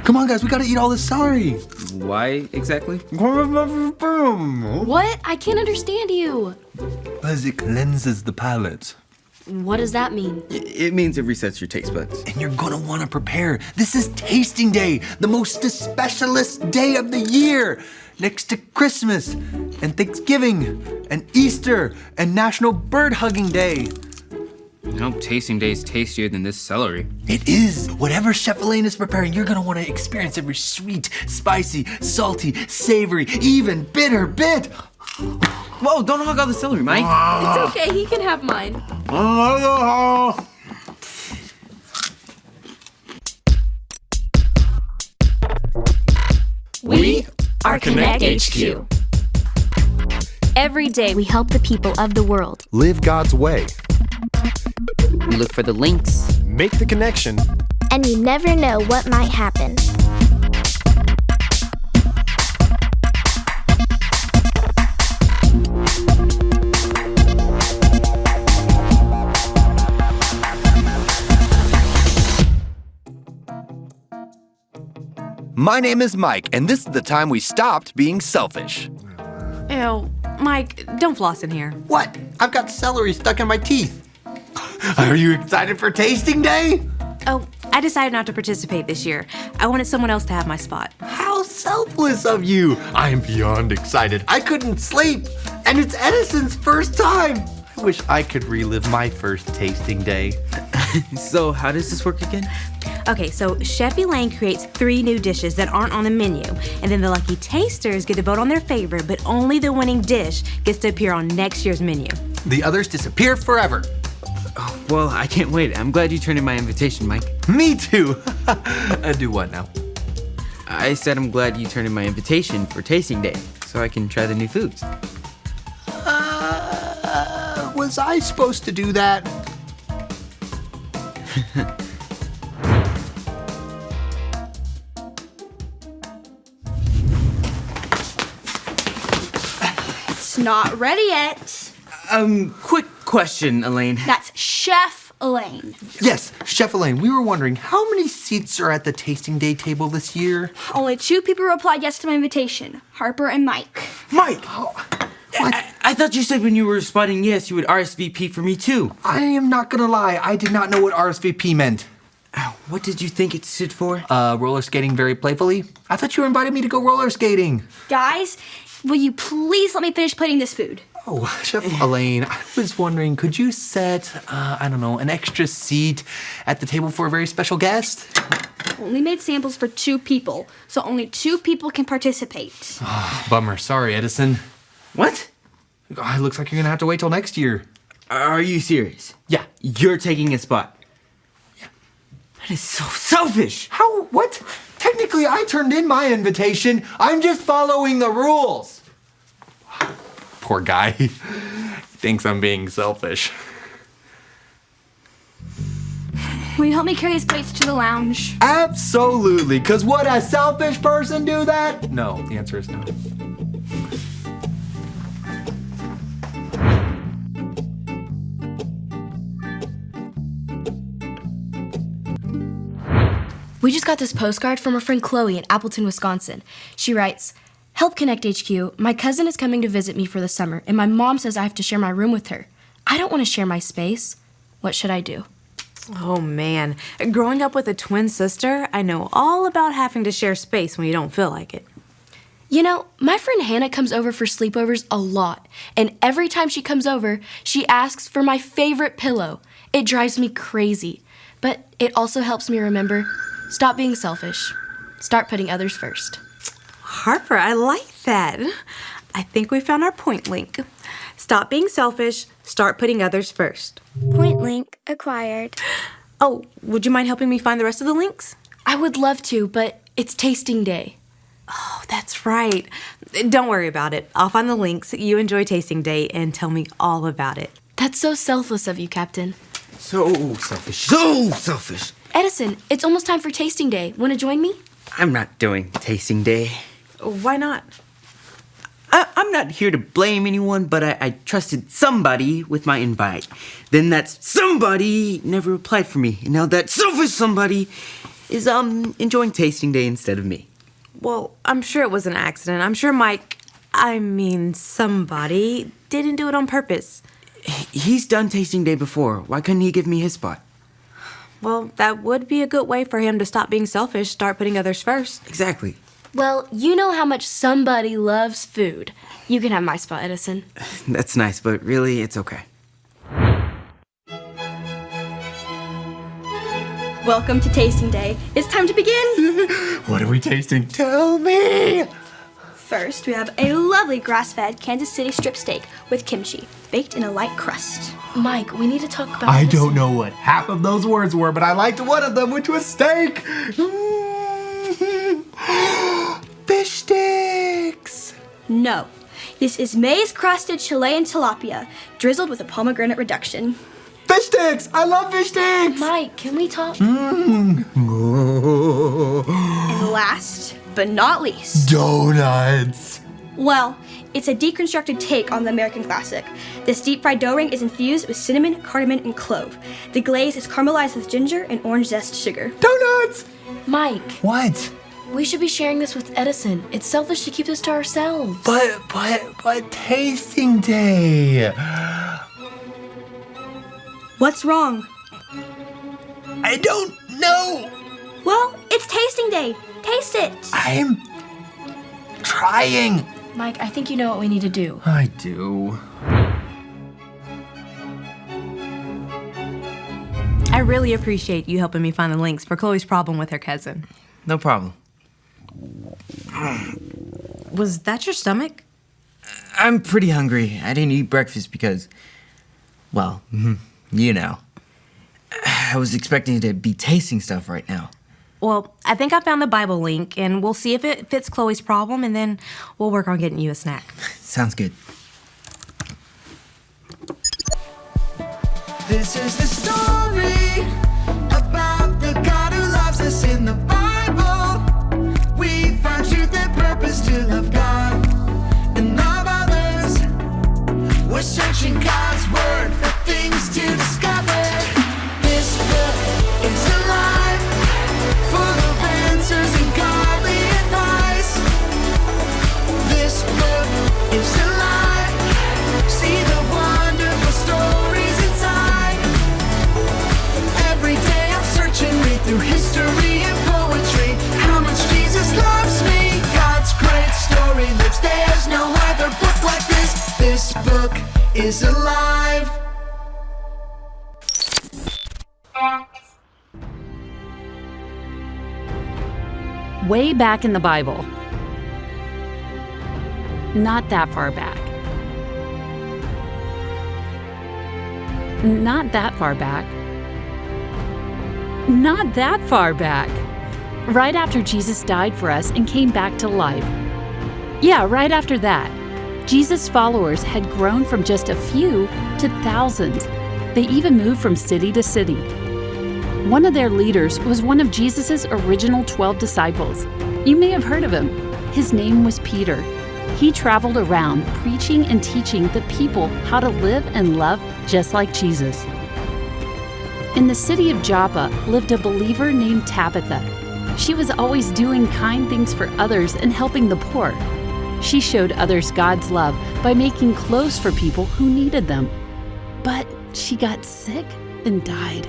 Come on, guys, we gotta eat all this celery. Why exactly? What? I can't understand you. Because it cleanses the palate. What does that mean? It means it resets your taste buds. And you're gonna wanna prepare. This is tasting day, the most specialist day of the year. Next to Christmas and Thanksgiving and Easter and National Bird Hugging Day. I hope tasting day is tastier than this celery. It is. Whatever Chef Elaine is preparing, you're gonna wanna experience every sweet, spicy, salty, savory, even bitter bit. Whoa, don't hog all the celery, Mike. It's okay, he can have mine. We are Connect HQ. Every day we help the people of the world. Live God's way. We look for the links. Make the connection. And you never know what might happen. My name is Mike, and this is the time we stopped being selfish. Ew, Mike, don't floss in here. What? I've got celery stuck in my teeth. Are you excited for tasting day? Oh, I decided not to participate this year. I wanted someone else to have my spot. How selfless of you. I am beyond excited. I couldn't sleep. And it's Edison's first time. I wish I could relive my first tasting day. So how does this work again? Okay, so Chef Elaine creates 3 new dishes that aren't on the menu, and then the lucky tasters get to vote on their favorite, but only the winning dish gets to appear on next year's menu. The others disappear forever. Well, I can't wait. I'm glad you turned in my invitation, Mike. Me too. Do what now? I said I'm glad you turned in my invitation for tasting day, so I can try the new foods. Was I supposed to do that? It's not ready yet. Quick question, Elaine. That's Chef Elaine. Yes, Chef Elaine, we were wondering how many seats are at the tasting day table this year? Only 2 people replied yes to my invitation, Harper and Mike. Mike! I thought you said when you were responding yes, you would RSVP for me too. I am not gonna lie, I did not know what RSVP meant. What did you think it stood for? Roller skating very playfully? I thought you invited me to go roller skating. Guys, will you please let me finish plating this food? Oh, Chef Elaine, I was wondering, could you set, an extra seat at the table for a very special guest? Only made samples for 2 people, so only 2 people can participate. Bummer, sorry, Edison. What? It looks like you're gonna have to wait till next year. Are you serious? Yeah. You're taking a spot? Yeah. That is so selfish. How? What? Technically, I turned in my invitation. I'm just following the rules. Poor guy. He thinks I'm being selfish. Will you help me carry these plates to the lounge? Absolutely, because would a selfish person do that? No, the answer is no. We just got this postcard from our friend Chloe in Appleton, Wisconsin. She writes, "Help Connect HQ. My cousin is coming to visit me for the summer, and my mom says I have to share my room with her. I don't want to share my space. What should I do?" Oh man, growing up with a twin sister, I know all about having to share space when you don't feel like it. You know, my friend Hannah comes over for sleepovers a lot, and every time she comes over, she asks for my favorite pillow. It drives me crazy, but it also helps me remember, stop being selfish. Start putting others first. Harper, I like that. I think we found our point link. Stop being selfish, start putting others first. Point link acquired. Oh, would you mind helping me find the rest of the links? I would love to, but it's tasting day. Oh, that's right. Don't worry about it. I'll find the links. You enjoy tasting day and tell me all about it. That's so selfless of you, Captain. So selfish. So selfish. Edison, it's almost time for tasting day. Want to join me? I'm not doing tasting day. Why not? I'm not here to blame anyone, but I trusted somebody with my invite. Then that somebody never replied for me. And now that selfish somebody is enjoying tasting day instead of me. Well, I'm sure it was an accident. I'm sure somebody didn't do it on purpose. He's done tasting day before. Why couldn't he give me his spot? Well, that would be a good way for him to stop being selfish, start putting others first. Exactly. Well, you know how much somebody loves food. You can have my spot, Edison. That's nice, but really, it's okay. Welcome to Tasting Day. It's time to begin. What are we tasting? Tell me! First, we have a lovely grass-fed Kansas City strip steak with kimchi, baked in a light crust. Mike, we need to talk about I this. don't know what half of those words were, but I liked one of them, which was steak. Fish sticks. No, this is maize-crusted Chilean tilapia, drizzled with a pomegranate reduction. Fish sticks. I love fish sticks. Mike, can we talk? And last, but not least, Donuts. well, it's a deconstructed take on the American classic. This deep-fried dough ring is infused with cinnamon, cardamom, and clove. The glaze is caramelized with ginger and orange zest sugar. Donuts. Mike, What? we should be sharing this with Edison. It's selfish to keep this to ourselves. But tasting day. What's wrong? I don't know. Well, it's Tasting Day. Taste it. I'm trying. Mike, I think you know what we need to do. I do. I really appreciate you helping me find the links for Chloe's problem with her cousin. No problem. Was that your stomach? I'm pretty hungry. I didn't eat breakfast because, well, you know. I was expecting to be tasting stuff right now. Well, I think I found the Bible link, and we'll see if it fits Chloe's problem, and then we'll work on getting you a snack. Sounds good. This is the story about the God who loves us in the Bible. We find truth and purpose to love God and love others. We're searching God's word for things to discover. This book is alive, full of answers and godly advice. This book is alive. See the wonderful stories inside. Every day I'm searching, read through history and poetry. How much Jesus loves me. God's great story lives. There's no other book like this. This book is alive. Way back in the Bible. Not that far back. Not that far back. Not that far back. Right after Jesus died for us and came back to life. Yeah, right after that. Jesus' followers had grown from just a few to thousands. They even moved from city to city. One of their leaders was one of Jesus' original 12 disciples. You may have heard of him. His name was Peter. He traveled around preaching and teaching the people how to live and love just like Jesus. In the city of Joppa lived a believer named Tabitha. She was always doing kind things for others and helping the poor. She showed others God's love by making clothes for people who needed them. But she got sick and died.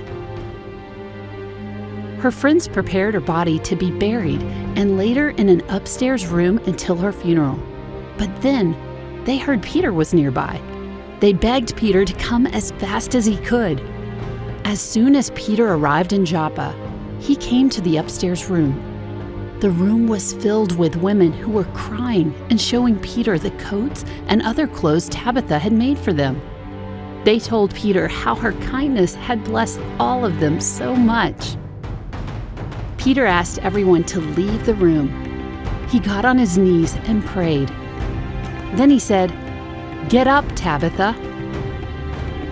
Her friends prepared her body to be buried and laid her in an upstairs room until her funeral. But then they heard Peter was nearby. They begged Peter to come as fast as he could. As soon as Peter arrived in Joppa, he came to the upstairs room. The room was filled with women who were crying and showing Peter the coats and other clothes Tabitha had made for them. They told Peter how her kindness had blessed all of them so much. Peter asked everyone to leave the room. He got on his knees and prayed. Then he said, "Get up, Tabitha."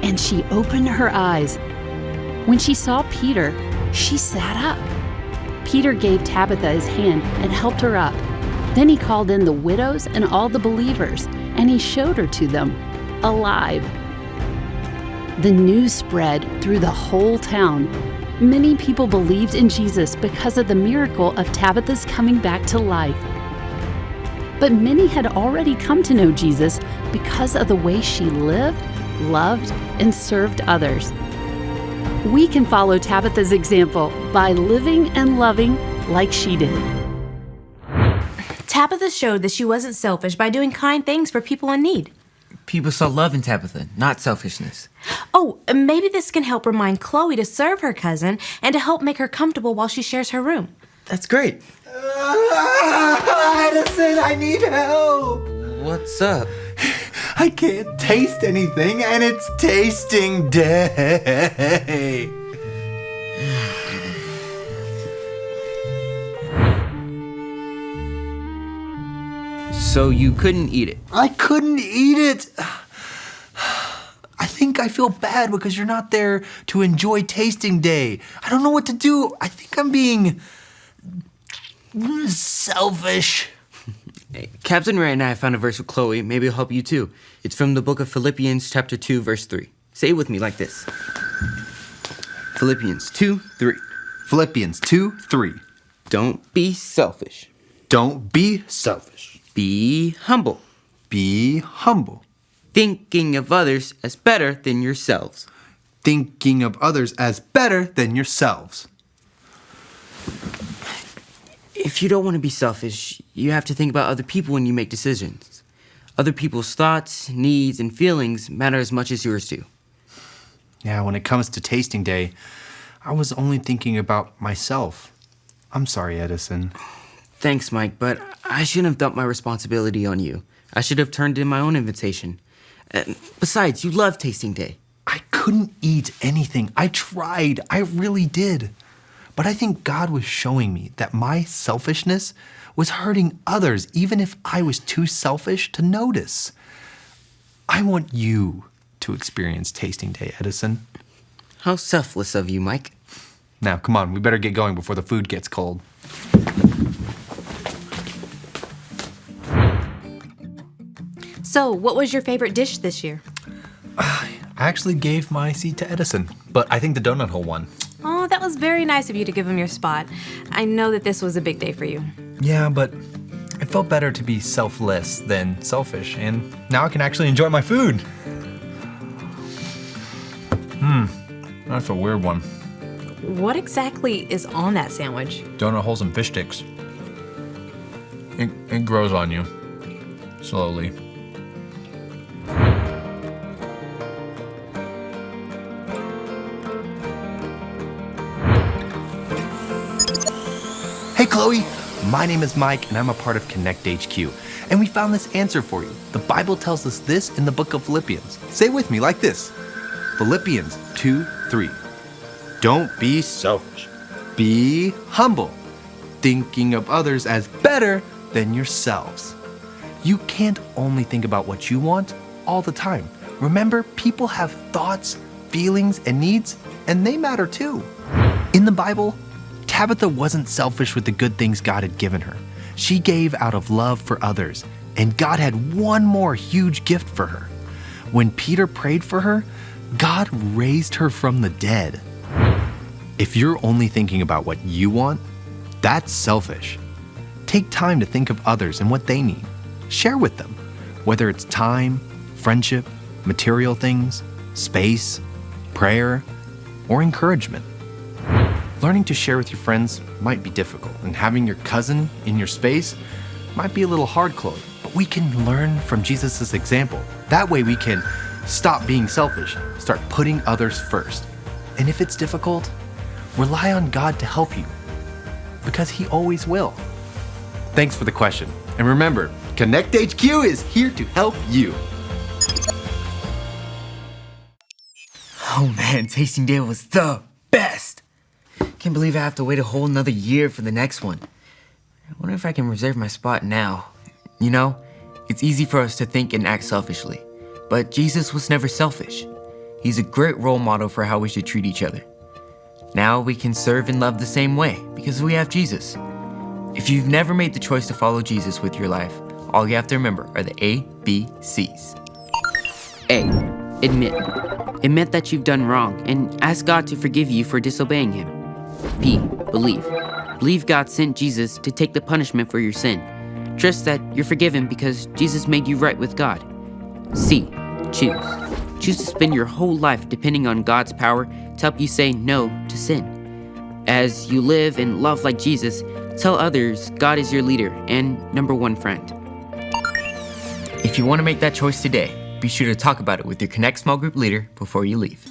And she opened her eyes. When she saw Peter, she sat up. Peter gave Tabitha his hand and helped her up. Then he called in the widows and all the believers, and he showed her to them, alive. The news spread through the whole town. Many people believed in Jesus because of the miracle of Tabitha's coming back to life. But many had already come to know Jesus because of the way she lived, loved, and served others. We can follow Tabitha's example by living and loving like she did. Tabitha showed that she wasn't selfish by doing kind things for people in need. People saw love in Tabitha, not selfishness. Oh, maybe this can help remind Chloe to serve her cousin and to help make her comfortable while she shares her room. That's great. Edison, I need help. What's up? I can't taste anything, and it's tasting day. So you couldn't eat it? I couldn't eat it. I think I feel bad because you're not there to enjoy tasting day. I don't know what to do. I think I'm being selfish. Hey, Captain Ray and I found a verse with Chloe. Maybe it'll help you too. It's from the book of Philippians chapter 2, verse 3. Say it with me like this. Philippians 2:3. Philippians 2:3. Don't be selfish. Don't be selfish. Be humble. Be humble. Thinking of others as better than yourselves. Thinking of others as better than yourselves. If you don't want to be selfish, you have to think about other people when you make decisions. Other people's thoughts, needs, and feelings matter as much as yours do. Yeah, when it comes to tasting day, I was only thinking about myself. I'm sorry, Edison. Thanks, Mike, but I shouldn't have dumped my responsibility on you. I should have turned in my own invitation. Besides, you love tasting day. I couldn't eat anything. I tried. I really did. But I think God was showing me that my selfishness was hurting others, even if I was too selfish to notice. I want you to experience tasting day, Edison. How selfless of you, Mike. Now, come on, we better get going before the food gets cold. So, what was your favorite dish this year? I actually gave my seat to Edison, but I think the donut hole won. Oh, that was very nice of you to give him your spot. I know that this was a big day for you. Yeah, but it felt better to be selfless than selfish, and now I can actually enjoy my food. That's a weird one. What exactly is on that sandwich? Donut holes and fish sticks. It grows on you, slowly. Hey Chloe, my name is Mike and I'm a part of Connect HQ. And we found this answer for you. The Bible tells us this in the book of Philippians. Say it with me like this. Philippians 2:3. Don't be selfish. Be humble, thinking of others as better than yourselves. You can't only think about what you want all the time. Remember, people have thoughts, feelings, and needs, and they matter too. In the Bible, Tabitha wasn't selfish with the good things God had given her. She gave out of love for others, and God had one more huge gift for her. When Peter prayed for her, God raised her from the dead. If you're only thinking about what you want, that's selfish. Take time to think of others and what they need. Share with them, whether it's time, friendship, material things, space, prayer, or encouragement. Learning to share with your friends might be difficult, and having your cousin in your space might be a little hard, Chloe, but we can learn from Jesus' example. That way we can stop being selfish, start putting others first. And if it's difficult, rely on God to help you, because He always will. Thanks for the question. And remember, Connect HQ is here to help you. Oh man, tasting day was the best. Can't believe I have to wait a whole another year for the next one. I wonder if I can reserve my spot now. You know, it's easy for us to think and act selfishly, but Jesus was never selfish. He's a great role model for how we should treat each other. Now we can serve and love the same way because we have Jesus. If you've never made the choice to follow Jesus with your life, all you have to remember are the ABCs. A, Admit. Admit that you've done wrong and ask God to forgive you for disobeying Him. B. Believe. Believe God sent Jesus to take the punishment for your sin. Trust that you're forgiven because Jesus made you right with God. C. Choose. Choose to spend your whole life depending on God's power to help you say no to sin. As you live and love like Jesus, tell others God is your leader and number one friend. If you want to make that choice today, be sure to talk about it with your Connect small group leader before you leave.